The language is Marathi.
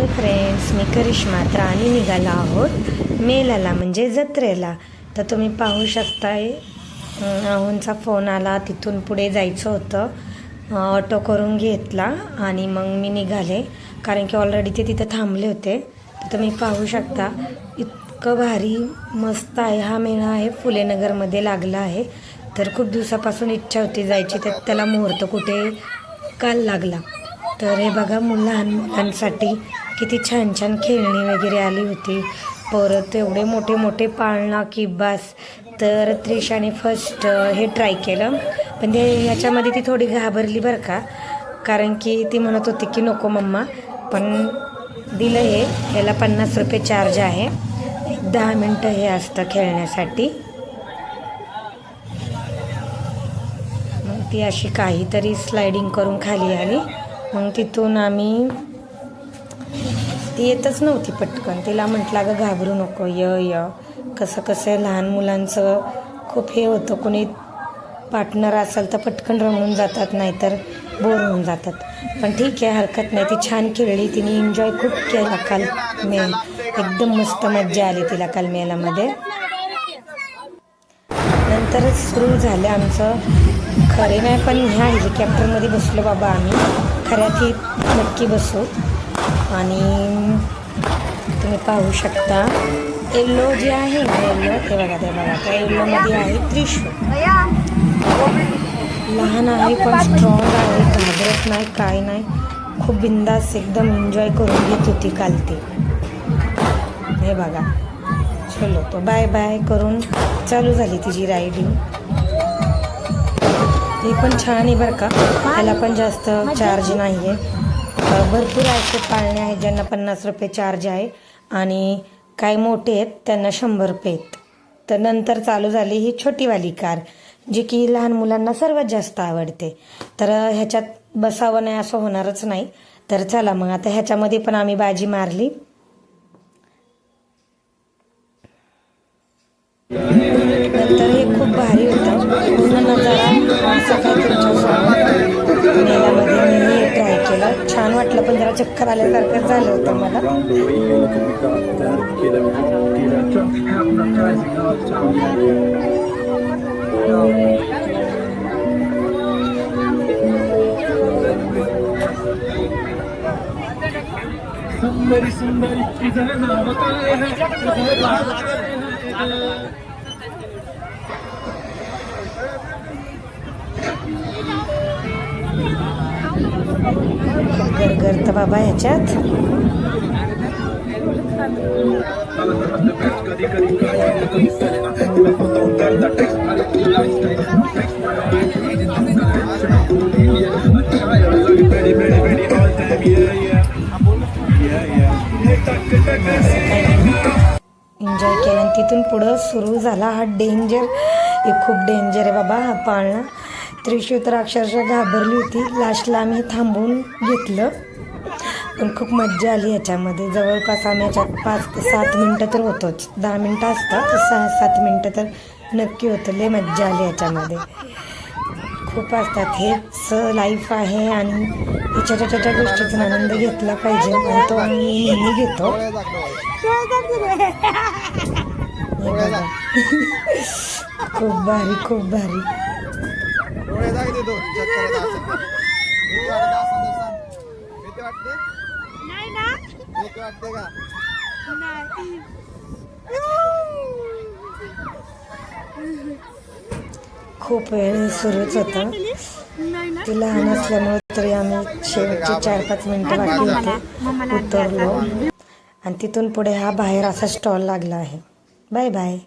हाय फ्रेंड्स, मी करिश्मा. तर आम्ही निघालो आहोत मेल्याला म्हणजे जत्रेला. तर तुम्ही पाहू शकताय आहोंचा फोन आला, तिथून पुढे जायचं होतं. ऑटो करून घेतला आणि मग मी निघाले, कारण की ऑलरेडी ते तिथं थांबले होते. तर तुम्ही पाहू शकता इतकं भारी मस्त आहे. हा मेळा आहे फुलेनगरमध्ये लागला आहे. तर खूप दिवसापासून इच्छा होती जायची, तर त्याला मुहूर्त कुठे काल लागला. तर हे बघा, लहान मुलांसाठी किती छान छान खेळणी वगैरे आली होती. परत एवढे मोठे मोठे पाळणा की बस. तर त्रिशाने फर्स्ट हे ट्राय केलं, पण ते ह्याच्यामध्ये ती थोडी घाबरली बरं का, कारण की ती म्हणत होती की नको मम्मा. पण दिलं हे. याला 50 रुपये चार्ज आहे. 10 मिनटं हे असतं खेळण्यासाठी. मग ती अशी काहीतरी स्लायडिंग करून खाली आली. मग तिथून आम्ही, ती येतच नव्हती पटकन. तिला म्हटलं अगं घाबरू नको, य कसं लहान मुलांचं खूप हे होतं. कोणी पार्टनर असेल तर पटकन रमून जातात, नाहीतर बोर होऊन जातात. पण ठीक आहे, हरकत नाही. ती छान खेळली, तिने एन्जॉय खूप केला काल मेल. एकदम मस्त मज्जा आली तिला काल मेलामध्ये. नंतरच सुरू झालं आमचं. खरे नाही, पण ह्या हेलिकॉप्टरमध्ये बसलो बाबा आम्ही. खऱ्यात ही नक्की बसू. आणि तुम्ही पाहू शकता येल्लो जे आहे ना, येल्लो ते बघा, त्या येल्लोमध्ये आहे त्रिशूळ. लहान आहे पण स्ट्रॉंग आहे, घाबरत नाही, काय नाही. खूप बिंदास एकदम एन्जॉय करून घेत होती काल ती. हे बघा, चलो तो बाय बाय करून चालू झाली तिची रायडिंग. हे पण छान आहे बरं का. त्याला पण जास्त चार्ज नाही आहे. भरपूर असे पाळणे आहेत ज्यांना 50 रुपये चार्ज आहे, आणि काही मोठे आहेत त्यांना 100 रुपये आहेत. तर नंतर चालू झाली ही छोटीवाली कार, जी की लहान मुलांना सर्वात जास्त आवडते. तर ह्याच्यात बसावं नाही असं होणारच नाही. तर चला मग आता ह्याच्यामध्ये पण आम्ही बाजी मारली. नंतर हे खूप भारी होतं. पूर्ण नजारा असा काय तुमच्यासोबत मेल्यामध्ये मी हे ट्राय केलं. छान वाटलं, पण जरा चक्कर आल्यासारखं झालं होतं मला. सुंदरी सुंदरी तुझं नाव काय आहे? गरगरत बाबा ह्याच्यात. एन्जॉय केलं. आणि तिथून पुढं सुरू झाला हा डेंजर. हे खूप डेंजर आहे बाबा हा पाळणा. त्रिशू तर अक्षरशः घाबरली होती. लास्टला आम्ही थांबवून घेतलं, पण खूप मज्जा आली ह्याच्यामध्ये. जवळपास आम्ही ह्याच्यात 5 ते 7 मिनटं तर होतोच. 10 मिनटं असतात, 6-7 मिनटं तर नक्की होतं. लय मज्जा आली ह्याच्यामध्ये. खूप असतात, हेच लाईफ आहे, आणि छोट्या छोट्या गोष्टीचा आनंद घेतला पाहिजे, आणि तो आम्ही नेहमी घेतो. खूप भारी, खूप भारी. खूप वेळ सुरूच होतं. ती लहान असल्यामुळे तरी आम्ही शेवटची 4-5 मिनटं बाकी होते उतरलो. आणि तिथून पुढे हा बाहेर असा स्टॉल लागला आहे. Bye bye.